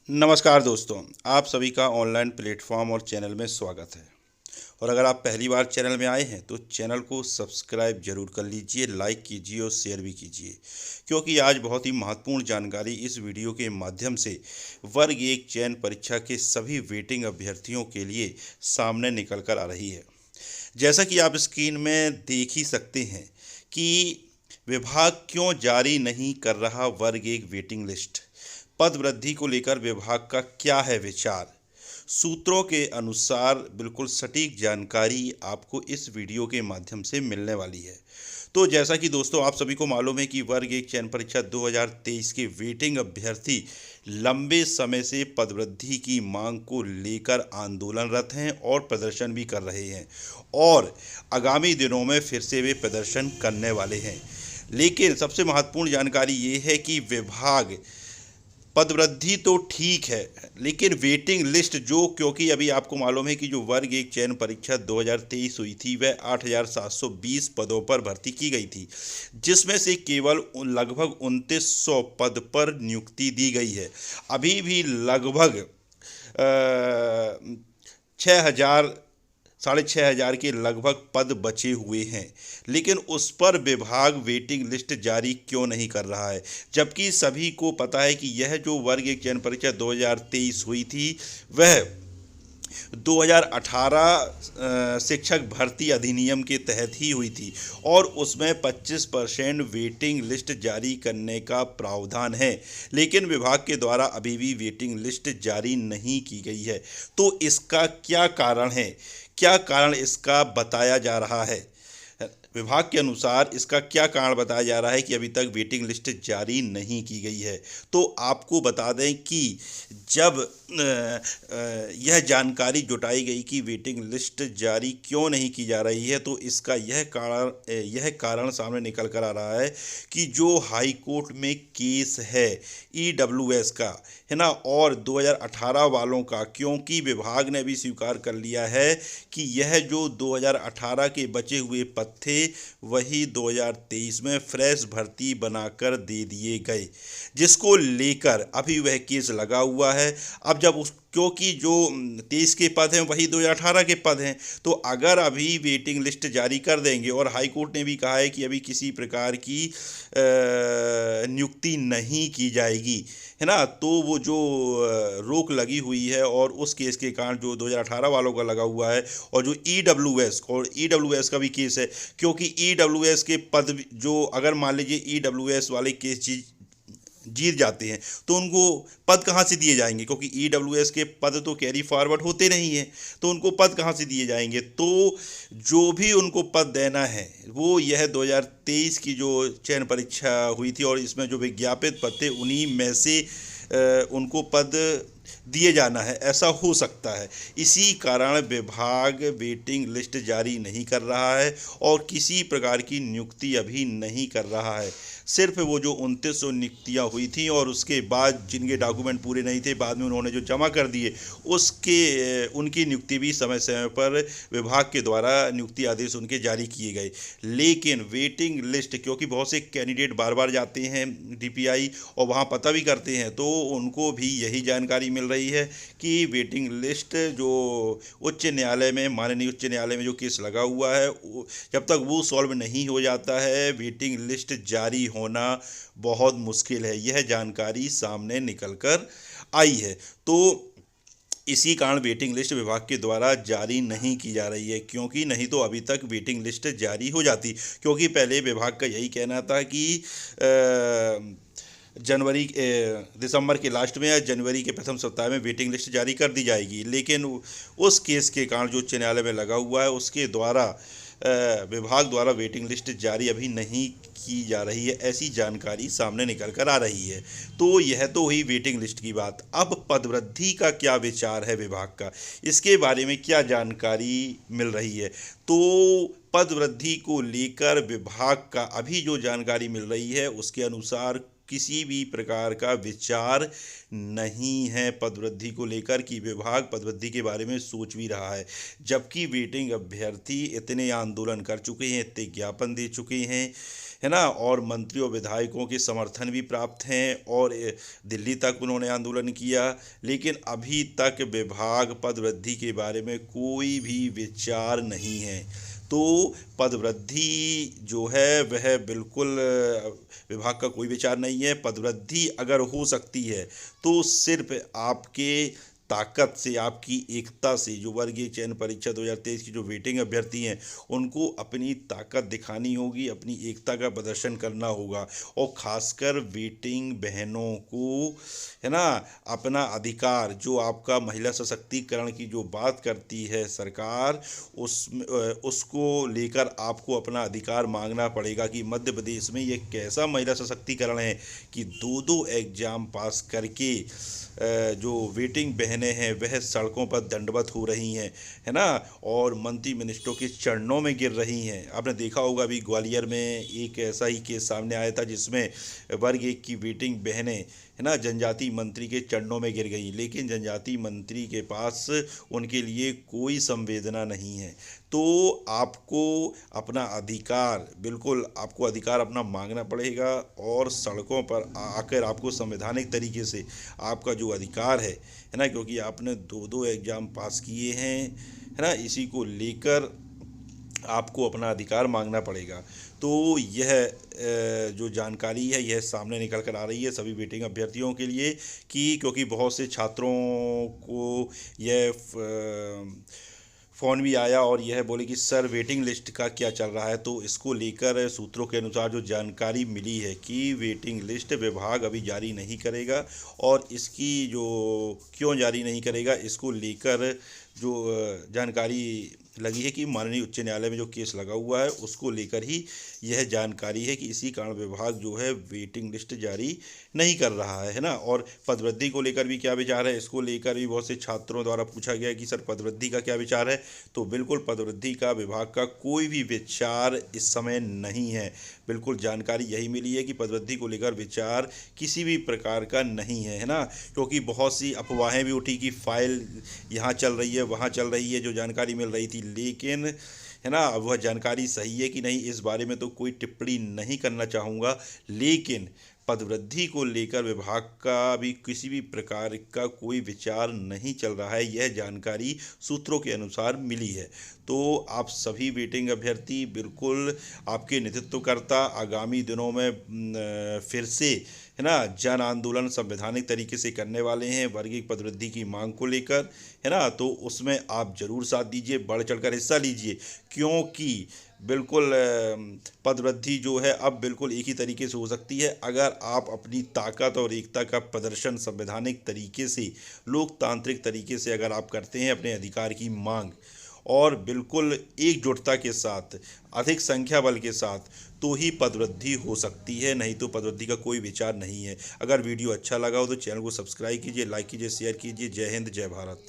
नमस्कार दोस्तों, आप सभी का ऑनलाइन प्लेटफॉर्म और चैनल में स्वागत है। और अगर आप पहली बार चैनल में आए हैं तो चैनल को सब्सक्राइब जरूर कर लीजिए, लाइक कीजिए और शेयर भी कीजिए, क्योंकि आज बहुत ही महत्वपूर्ण जानकारी इस वीडियो के माध्यम से वर्ग एक चयन परीक्षा के सभी वेटिंग अभ्यर्थियों के लिए सामने निकल कर आ रही है। जैसा कि आप स्क्रीन में देख ही सकते हैं कि विभाग क्यों जारी नहीं कर रहा वर्ग एक वेटिंग लिस्ट। पद वृद्धि को लेकर विभाग का क्या है विचार। सूत्रों के अनुसार बिल्कुल सटीक जानकारी आपको इस वीडियो के माध्यम से मिलने वाली है। तो जैसा कि दोस्तों आप सभी को मालूम है कि वर्ग एक चयन परीक्षा 2023 के वेटिंग अभ्यर्थी लंबे समय से पदवृद्धि की मांग को लेकर आंदोलनरत हैं और प्रदर्शन भी कर रहे हैं और आगामी दिनों में फिर से वे प्रदर्शन करने वाले हैं। लेकिन सबसे महत्वपूर्ण जानकारी ये है कि विभाग पदवृद्धि तो ठीक है, लेकिन वेटिंग लिस्ट जो, क्योंकि अभी आपको मालूम है कि जो वर्ग एक चयन परीक्षा 2023 हुई थी वह 8,720 पदों पर भर्ती की गई थी, जिसमें से केवल लगभग 2900 पद पर नियुक्ति दी गई है। अभी भी लगभग 6,000 6,500 के लगभग पद बचे हुए हैं, लेकिन उस पर विभाग वेटिंग लिस्ट जारी क्यों नहीं कर रहा है, जबकि सभी को पता है कि यह जो वर्ग एक चयन परीक्षा 2023 हुई थी वह 2018 शिक्षक भर्ती अधिनियम के तहत ही हुई थी और उसमें 25% वेटिंग लिस्ट जारी करने का प्रावधान है, लेकिन विभाग के द्वारा अभी भी वेटिंग लिस्ट जारी नहीं की गई है। तो इसका क्या कारण है, क्या कारण इसका बताया जा रहा है। विभाग के अनुसार इसका क्या कारण बताया जा रहा है कि अभी तक वेटिंग लिस्ट जारी नहीं की गई है। तो आपको बता दें कि जब यह जानकारी जुटाई गई कि वेटिंग लिस्ट जारी क्यों नहीं की जा रही है, तो इसका यह कारण सामने निकल कर आ रहा है कि जो हाई कोर्ट में केस है ईडब्ल्यूएस का, है ना, और 2018 वालों का, क्योंकि विभाग ने भी स्वीकार कर लिया है कि यह जो 2018 के बचे हुए पद थे वही 2023 में फ्रेश भर्ती बनाकर दे दिए गए, जिसको लेकर अभी वह केस लगा हुआ है। अब जब उस, क्योंकि जो 23 के पद हैं वही 2018 के पद हैं, तो अगर अभी वेटिंग लिस्ट जारी कर देंगे, और हाई कोर्ट ने भी कहा है कि अभी किसी प्रकार की नियुक्ति नहीं की जाएगी, है ना, तो वो जो रोक लगी हुई है और उस केस के कारण जो 2018 वालों का लगा हुआ है, और जो ईडब्ल्यूएस का भी केस है, क्योंकि ईडब्ल्यूएस के पद जो, अगर मान लीजिए ईडब्ल्यूएस वाले केस जीत जाते हैं तो उनको पद कहाँ से दिए जाएंगे, क्योंकि ईडब्ल्यूएस के पद तो कैरी फॉरवर्ड होते नहीं हैं, तो उनको पद कहाँ से दिए जाएंगे। तो जो भी उनको पद देना है वो यह 2023 की जो चयन परीक्षा हुई थी और इसमें जो विज्ञापित पद थे उन्हीं में से उनको पद दिए जाना है, ऐसा हो सकता है। इसी कारण विभाग वेटिंग लिस्ट जारी नहीं कर रहा है और किसी प्रकार की नियुक्ति अभी नहीं कर रहा है। सिर्फ वो जो 2900 नियुक्तियाँ हुई थी और उसके बाद जिनके डॉक्यूमेंट पूरे नहीं थे, बाद में उन्होंने जो जमा कर दिए, उनकी नियुक्ति भी समय समय पर विभाग के द्वारा नियुक्ति आदेश उनके जारी किए गए। लेकिन वेटिंग लिस्ट, क्योंकि बहुत से कैंडिडेट बार बार जाते हैं डीपीआई और वहाँ पता भी करते हैं, तो उनको भी यही जानकारी मिल रही है कि वेटिंग लिस्ट जो उच्च न्यायालय में, माननीय उच्च न्यायालय में जो केस लगा हुआ है, जब तक वो सॉल्व नहीं हो जाता है वेटिंग लिस्ट जारी होना बहुत मुश्किल है। यह जानकारी सामने निकल कर आई है। तो इसी कारण वेटिंग लिस्ट विभाग के द्वारा जारी नहीं की जा रही है, क्योंकि नहीं तो अभी तक वेटिंग लिस्ट जारी हो जाती, क्योंकि पहले विभाग का यही कहना था कि दिसंबर के लास्ट में या जनवरी के प्रथम सप्ताह में वेटिंग लिस्ट जारी कर दी जाएगी, लेकिन उस केस के कारण जो उच्च न्यायालय में लगा हुआ है उसके द्वारा विभाग द्वारा वेटिंग लिस्ट जारी अभी नहीं की जा रही है, ऐसी जानकारी सामने निकल कर आ रही है। तो यह तो हुई वेटिंग लिस्ट की बात। अब पदवृद्धि का क्या विचार है विभाग का, इसके बारे में क्या जानकारी मिल रही है। तो पदवृद्धि को लेकर विभाग का अभी जो जानकारी मिल रही है उसके अनुसार किसी भी प्रकार का विचार नहीं है पदवृद्धि को लेकर कि विभाग पदवृद्धि के बारे में सोच भी रहा है, जबकि वेटिंग अभ्यर्थी इतने आंदोलन कर चुके हैं, इतने ज्ञापन दे चुके हैं, है ना। और मंत्री और विधायकों के समर्थन भी प्राप्त हैं और दिल्ली तक उन्होंने आंदोलन किया, लेकिन अभी तक विभाग पद वृद्धि के बारे में कोई भी विचार नहीं है। तो पद वृद्धि जो है वह बिल्कुल विभाग का कोई विचार नहीं है। पद वृद्धि अगर हो सकती है तो सिर्फ आपके ताकत से, आपकी एकता से। जो वर्गीय चयन परीक्षा 2023 की जो वेटिंग अभ्यर्थी हैं उनको अपनी ताकत दिखानी होगी, अपनी एकता का प्रदर्शन करना होगा। और खासकर वेटिंग बहनों को, है ना, अपना अधिकार, जो आपका महिला सशक्तिकरण की जो बात करती है सरकार, उसको लेकर आपको अपना अधिकार मांगना पड़ेगा कि मध्य प्रदेश में ये कैसा महिला सशक्तिकरण है कि दो दो एग्जाम पास करके जो वेटिंग बहनें हैं वह सड़कों पर दंडवत हो रही हैं, है ना, और मंत्री मिनिस्टरों के चरणों में गिर रही हैं। आपने देखा होगा अभी ग्वालियर में एक ऐसा ही केस सामने आया था जिसमें वर्ग 1 की वेटिंग बहनें, है ना, जनजाति मंत्री के चरणों में गिर गई, लेकिन जनजाति मंत्री के पास उनके लिए कोई संवेदना नहीं है। तो आपको अपना अधिकार, बिल्कुल आपको अधिकार अपना मांगना पड़ेगा और सड़कों पर आकर आपको संवैधानिक तरीके से आपका जो अधिकार है ना, क्योंकि आपने दो दो एग्ज़ाम पास किए हैं, है ना, इसी को लेकर आपको अपना अधिकार मांगना पड़ेगा। तो यह जो जानकारी है यह सामने निकल कर आ रही है सभी वेटिंग अभ्यर्थियों के लिए कि क्योंकि बहुत से छात्रों को यह फ़ोन भी आया और यह बोले कि सर वेटिंग लिस्ट का क्या चल रहा है। तो इसको लेकर सूत्रों के अनुसार जो जानकारी मिली है कि वेटिंग लिस्ट विभाग अभी जारी नहीं करेगा, और इसकी जो क्यों जारी नहीं करेगा इसको लेकर जो जानकारी लगी है कि माननीय उच्च न्यायालय में जो केस लगा हुआ है उसको लेकर ही यह जानकारी है कि इसी कारण विभाग जो है वेटिंग लिस्ट जारी नहीं कर रहा है ना। और पदवृद्धि को लेकर भी क्या विचार है, इसको लेकर भी बहुत से छात्रों द्वारा पूछा गया कि सर पदवृद्धि का क्या विचार है। तो बिल्कुल पदवृद्धि का विभाग का कोई भी विचार इस समय नहीं है। बिल्कुल जानकारी यही मिली है कि पदवृद्धि को लेकर विचार किसी भी प्रकार का नहीं है ना, क्योंकि बहुत सी अफवाहें भी उठी कि फाइल यहाँ चल रही है वहाँ चल रही है, जो जानकारी मिल रही थी, लेकिन, है ना, वह जानकारी सही है कि नहीं इस बारे में तो कोई टिप्पणी नहीं करना चाहूँगा। लेकिन पदवृद्धि को लेकर विभाग का भी किसी भी प्रकार का कोई विचार नहीं चल रहा है, यह जानकारी सूत्रों के अनुसार मिली है। तो आप सभी वेटिंग अभ्यर्थी बिल्कुल आपके नेतृत्वकर्ता आगामी दिनों में फिर से, है ना, जन आंदोलन संवैधानिक तरीके से करने वाले हैं वर्गीय पदवृद्धि की मांग को लेकर, है ना। तो उसमें आप ज़रूर साथ दीजिए, बढ़ चढ़कर हिस्सा लीजिए, क्योंकि बिल्कुल पदवृद्धि जो है अब बिल्कुल एक ही तरीके से हो सकती है अगर आप अपनी ताकत और एकता का प्रदर्शन संवैधानिक तरीके से, लोकतांत्रिक तरीके से अगर आप करते हैं अपने अधिकार की मांग, और बिल्कुल एकजुटता के साथ, अधिक संख्या बल के साथ, तो ही पदवृद्धि हो सकती है, नहीं तो पदवृद्धि का कोई विचार नहीं है। अगर वीडियो अच्छा लगा हो तो चैनल को सब्सक्राइब कीजिए, लाइक कीजिए, शेयर कीजिए। जय हिंद, जय भारत।